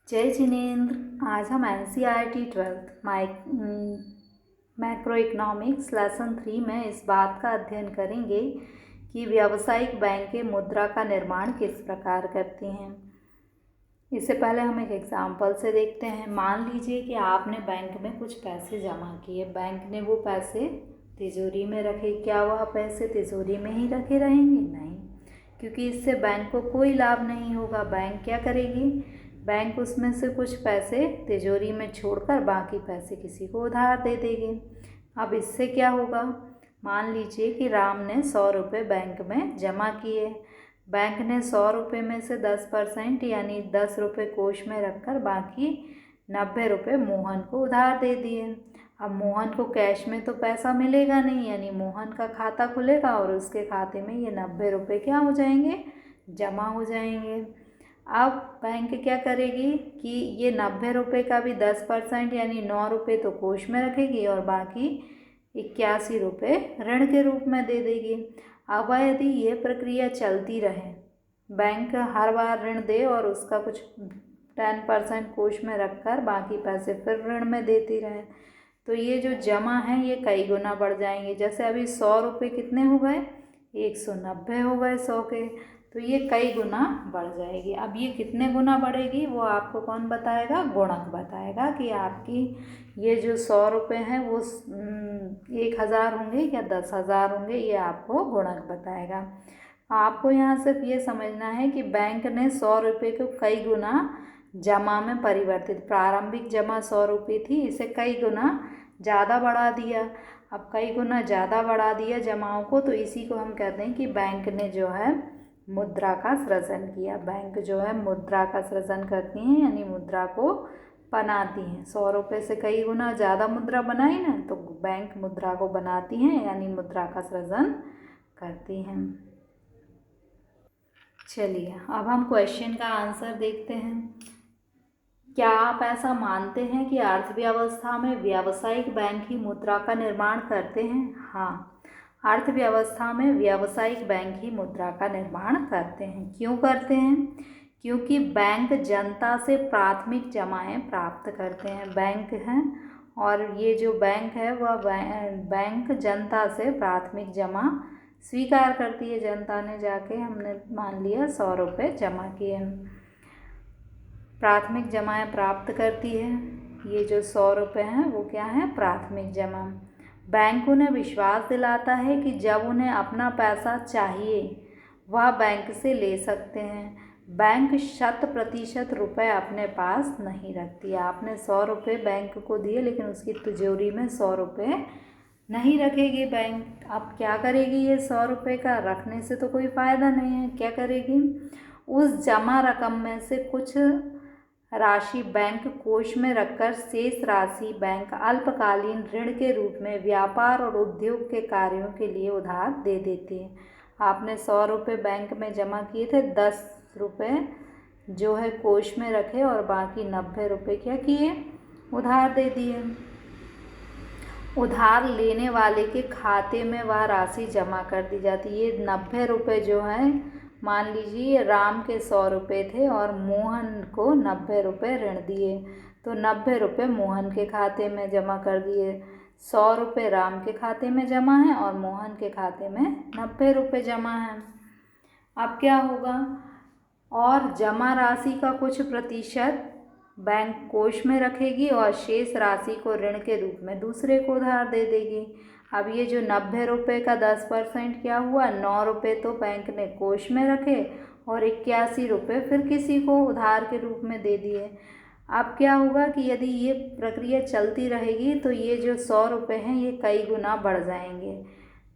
जय जिनेंद्र। आज हम NCERT 12th macro economics lesson 3 में इस बात का अध्ययन करेंगे कि व्यावसायिक बैंकें मुद्रा का निर्माण किस प्रकार करती हैं। इससे पहले हम एक एग्जाम्पल से देखते हैं। मान लीजिए कि आपने बैंक में कुछ पैसे जमा किए, बैंक ने वो पैसे तिजोरी में रखे। क्या वह पैसे तिजोरी में ही रखे रहेंगे? नहीं, क्योंकि इससे बैंक को कोई लाभ नहीं होगा। बैंक क्या करेगी? बैंक उसमें से कुछ पैसे तिजोरी में छोड़कर बाकी पैसे किसी को उधार दे देगी। अब इससे क्या होगा? मान लीजिए कि राम ने 100 रुपये बैंक में जमा किए। बैंक ने 100 रुपये में से 10% यानी 10 रुपये कोष में रखकर बाकी 90 रुपये मोहन को उधार दे दिए। अब मोहन को कैश में तो पैसा मिलेगा नहीं, यानी मोहन का खाता खुलेगा और उसके खाते में ये 90 रुपये क्या हो जाएंगे? जमा हो जाएंगे। अब बैंक क्या करेगी कि ये 90 रुपये का भी 10% यानी 9 रुपये तो कोष में रखेगी और बाकी 81 रुपये ऋण के रूप में दे देगी। अब यदि ये प्रक्रिया चलती रहे, बैंक हर बार ऋण दे और उसका कुछ 10% कोष में रखकर बाकी पैसे फिर ऋण में देती रहे, तो ये जो जमा है ये कई गुना बढ़ जाएंगे। जैसे अभी 100 रुपये कितने हो गए? 190 हो गए 100 के, तो ये कई गुना बढ़ जाएगी। अब ये कितने गुना बढ़ेगी वो आपको कौन बताएगा? गुणक बताएगा कि आपकी ये जो 100 रुपये हैं वो 1000 होंगे या 10,000 होंगे, ये आपको गुणक बताएगा। आपको यहाँ सिर्फ ये समझना है कि बैंक ने 100 रुपये को कई गुना जमा में परिवर्तित, प्रारंभिक जमा 100 रुपये थी, इसे कई गुना ज़्यादा बढ़ा दिया। अब कई गुना ज़्यादा बढ़ा दिया जमाओं को, तो इसी को हम कहते हैं कि बैंक ने जो है मुद्रा का सृजन किया। बैंक जो है मुद्रा का सृजन करती हैं, यानी मुद्रा को बनाती हैं। 100 रुपये से कई गुना ज़्यादा मुद्रा बनाई ना, तो बैंक मुद्रा को बनाती हैं, यानी मुद्रा का सृजन करती हैं। चलिए अब हम क्वेश्चन का आंसर देखते हैं। क्या आप ऐसा मानते हैं कि अर्थव्यवस्था में व्यावसायिक बैंक ही मुद्रा का निर्माण करते हैं? हाँ, अर्थव्यवस्था में व्यावसायिक बैंक ही मुद्रा का निर्माण करते हैं। क्यों करते हैं? क्योंकि बैंक जनता से प्राथमिक जमाएं प्राप्त करते हैं। बैंक हैं और ये जो बैंक है वह बैंक जनता से प्राथमिक जमा स्वीकार करती है। जनता ने जाके, हमने मान लिया 100 रुपये जमा किए, प्राथमिक जमाएं प्राप्त करती है। ये जो 100 रुपये हैं वो क्या है? प्राथमिक जमा। बैंक उन्हें विश्वास दिलाता है कि जब उन्हें अपना पैसा चाहिए वह बैंक से ले सकते हैं। बैंक 100% रुपये अपने पास नहीं रखती। आपने 100 रुपये बैंक को दिए लेकिन उसकी तिजोरी में 100 रुपये नहीं रखेगी बैंक। अब क्या करेगी? ये 100 रुपये का रखने से तो कोई फ़ायदा नहीं है। क्या करेगी? उस जमा रकम में से कुछ राशि बैंक कोष में रखकर शेष राशि बैंक अल्पकालीन ऋण के रूप में व्यापार और उद्योग के कार्यों के लिए उधार दे देती है। आपने 100 रुपये बैंक में जमा किए थे, 10 रुपये जो है कोष में रखे और बाकी 90 रुपये क्या किए? उधार दे दिए। उधार लेने वाले के खाते में वह राशि जमा कर दी जाती है। ये 90 रुपये जो है, मान लीजिए राम के 100 रुपये थे और मोहन को 90 रुपये ऋण दिए, तो 90 रुपये मोहन के खाते में जमा कर दिए। 100 रुपये राम के खाते में जमा है और मोहन के खाते में 90 रुपये जमा है। अब क्या होगा? और जमा राशि का कुछ प्रतिशत बैंक कोष में रखेगी और शेष राशि को ऋण के रूप में दूसरे को उधार दे देगी। अब ये जो 90 रुपये का 10% क्या हुआ? 9 रुपये तो बैंक ने कोष में रखे और 81 रुपये फिर किसी को उधार के रूप में दे दिए। अब क्या होगा कि यदि ये प्रक्रिया चलती रहेगी तो ये जो 100 रुपये हैं ये कई गुना बढ़ जाएंगे।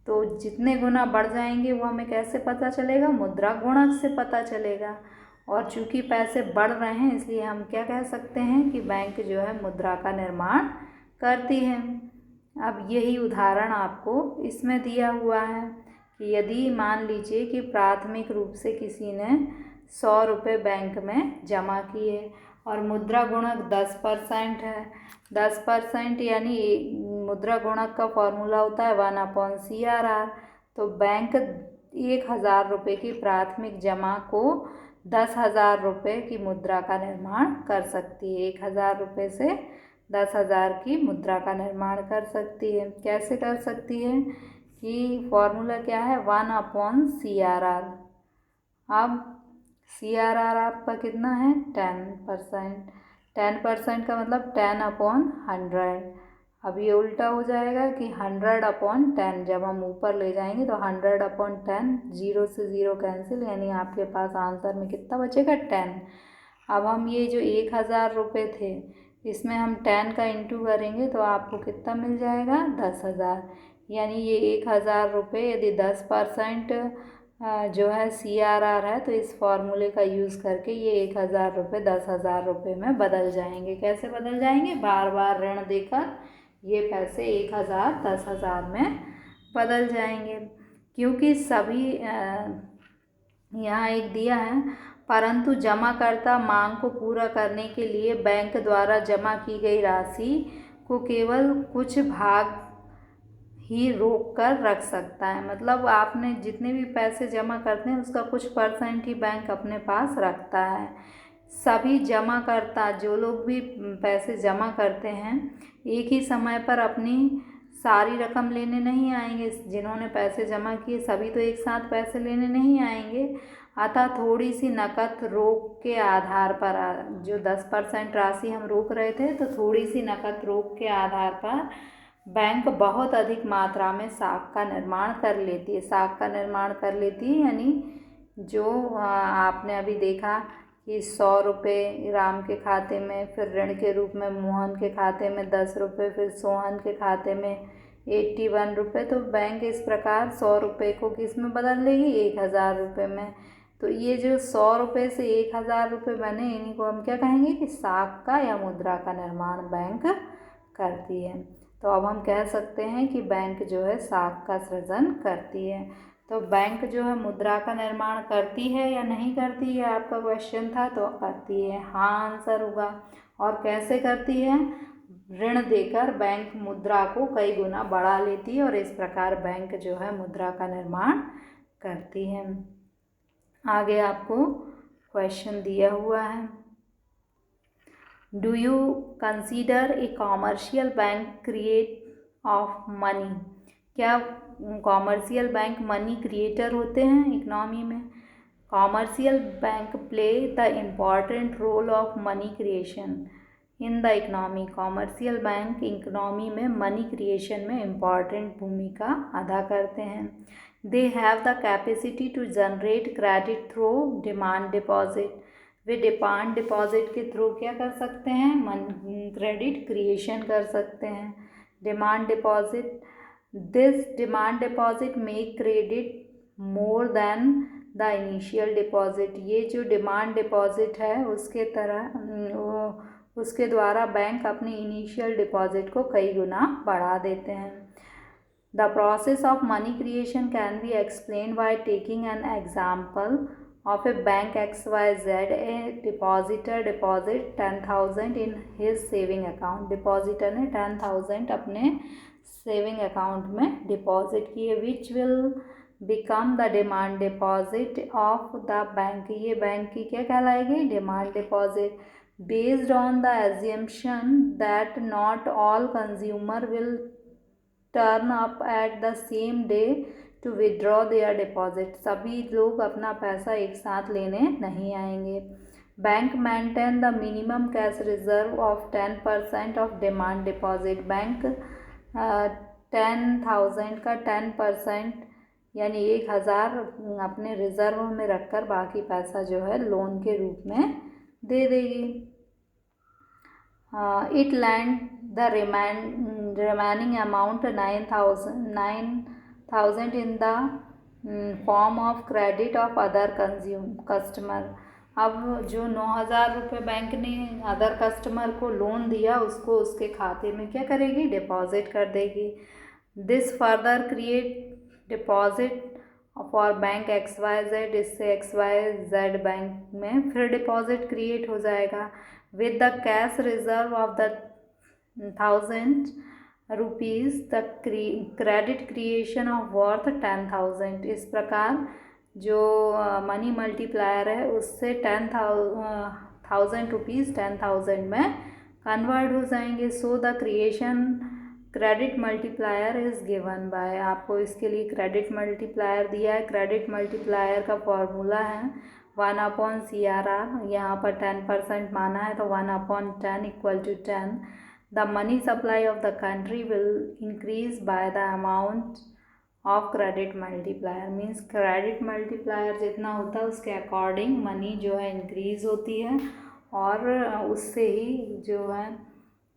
तो जितने गुना बढ़ जाएंगे वो हमें कैसे पता चलेगा? मुद्रा गुणक से पता चलेगा। और चूँकि पैसे बढ़ रहे हैं इसलिए हम क्या कह सकते हैं कि बैंक जो है मुद्रा का निर्माण करती है। अब यही उदाहरण आपको इसमें दिया हुआ है कि यदि मान लीजिए कि प्राथमिक रूप से किसी ने 100 रुपये बैंक में जमा किए और मुद्रा गुणक 10% है। 10% यानी मुद्रा गुणक का फॉर्मूला होता है 1/CRR। तो बैंक 1000 रुपये की प्राथमिक जमा को 10,000 रुपये की मुद्रा का निर्माण कर सकती है। 1,000 रुपये से 10,000 की मुद्रा का निर्माण कर सकती है। कैसे कर सकती है कि फॉर्मूला क्या है, 1/CRR। अब CRR आपका कितना है, 10%। 10% का मतलब 10/100। अब ये उल्टा हो जाएगा कि 100/10। जब हम ऊपर ले जाएंगे तो 100/10, 0 से 0 कैंसिल, यानी आपके पास आंसर में कितना बचेगा, 10। अब हम ये जो 1,000 रुपये थे, इसमें हम 10 का इंटू करेंगे तो आपको कितना मिल जाएगा, 10,000। यानी ये 1,000 रुपये यदि 10% जो है CRR है, तो इस फॉर्मूले का यूज़ करके ये 1,000 रुपये 10,000 रुपये में बदल जाएंगे। कैसे बदल जाएंगे, बार बार ऋण देकर ये पैसे 1,000 10,000 में बदल जाएंगे। क्योंकि सभी यहाँ एक दिया है, परंतु जमाकर्ता मांग को पूरा करने के लिए बैंक द्वारा जमा की गई राशि को केवल कुछ भाग ही रोक कर रख सकता है। मतलब आपने जितने भी पैसे जमा करते हैं उसका कुछ % ही बैंक अपने पास रखता है। सभी जमाकर्ता, जो लोग भी पैसे जमा करते हैं, एक ही समय पर अपनी सारी रकम लेने नहीं आएंगे। जिन्होंने पैसे जमा किए सभी तो एक साथ पैसे लेने नहीं आएंगे, अतः थोड़ी सी नकद रोक के आधार पर, जो 10% राशि हम रोक रहे थे, तो थोड़ी सी नकद रोक के आधार पर बैंक बहुत अधिक मात्रा में साख का निर्माण कर लेती है। साख का निर्माण कर लेती है यानी जो आपने अभी देखा कि 100 रुपये राम के खाते में, फिर ऋण के रूप में मोहन के खाते में 10 रुपये, फिर सोहन के खाते में 81 रुपये। तो बैंक इस प्रकार 100 रुपये को किस में बदल लेगी, 1,000 रुपये में। तो ये जो 100 रुपये से 1,000 रुपये बने, इन्हीं को हम क्या कहेंगे कि साख का या मुद्रा का निर्माण बैंक करती है। तो अब हम कह सकते हैं कि बैंक जो है साख का सृजन करती है। तो बैंक जो है मुद्रा का निर्माण करती है या नहीं करती है, आपका क्वेश्चन था, तो करती है, हाँ आंसर होगा। और कैसे करती है, ऋण देकर बैंक मुद्रा को कई गुना बढ़ा लेती है और इस प्रकार बैंक जो है मुद्रा का निर्माण करती है। आगे आपको क्वेश्चन दिया हुआ है, do you consider a commercial bank create of money. क्या कॉमर्शियल बैंक मनी क्रिएटर होते हैं इकोनॉमी में। Commercial bank play the important role of money creation in the economy. Commercial bank economy में मनी क्रिएशन में important भूमिका अदा करते हैं। They have the capacity to generate credit through demand deposit. वे डिमांड डिपॉजिट के थ्रू क्या कर सकते हैं, क्रेडिट क्रिएशन कर सकते हैं। Demand deposit, this demand deposit make credit more than the initial deposit. ये जो डिमांड डिपॉजिट है उसके द्वारा बैंक अपनी इनिशियल डिपॉजिट को कई गुना बढ़ा देते हैं। The process of money creation can be explain by taking an example of a bank XYZ. A depositor deposit 10,000 in his saving account. Depositor ने 10,000 अपने सेविंग अकाउंट में डिपॉजिट किए, which will become the demand deposit of the bank. ये bank की क्या कहलाएगी, demand deposit. Based on the assumption that not all consumer will turn up at the same day to withdraw their deposit. सभी लोग अपना पैसा एक साथ लेने नहीं आएंगे। Bank maintain the minimum cash reserve of 10% of demand deposit. Bank 10,000 का 10% यानी 1,000 अपने रिजर्व में रखकर बाकी पैसा जो है लोन के रूप में दे देगी। It land the remaining amount 9,000 in the form of credit of other customer। अब जो 9,000 रुपये बैंक ने अदर कस्टमर को लोन दिया, उसको उसके खाते में क्या करेगी, डिपॉजिट कर देगी। This further create deposit for bank XYZ। इससे XYZ बैंक में फिर डिपॉजिट क्रिएट हो जाएगा with the cash reserve of the 1,000 rupees the credit creation of worth 10,000। इस प्रकार जो मनी मल्टीप्लायर है उससे 10,000 रुपीज़ 10,000 में कन्वर्ट हो जाएंगे। So the creation credit multiplier is given by, आपको इसके लिए क्रेडिट मल्टीप्लायर दिया है। क्रेडिट मल्टीप्लायर का फॉर्मूला है 1/CRR, यहाँ पर 10% माना है तो 1/10 equal to 10। The money supply of the country will increase by the amount of credit multiplier, means credit multiplier जितना होता है उसके अकॉर्डिंग मनी जो है इंक्रीज होती है, और उससे ही जो है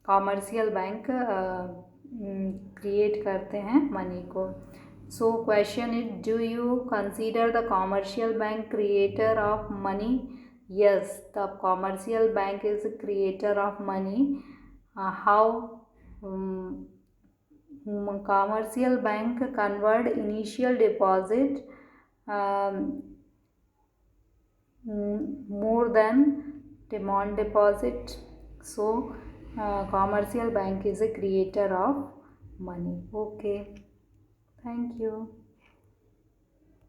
कॉमर्शियल बैंक क्रिएट करते हैं मनी को। So question is, do you consider the commercial bank creator of money? Yes, the commercial bank is creator of money. How commercial bank convert initial deposit more than demand deposit? So commercial bank is a creator of money. Okay, thank you.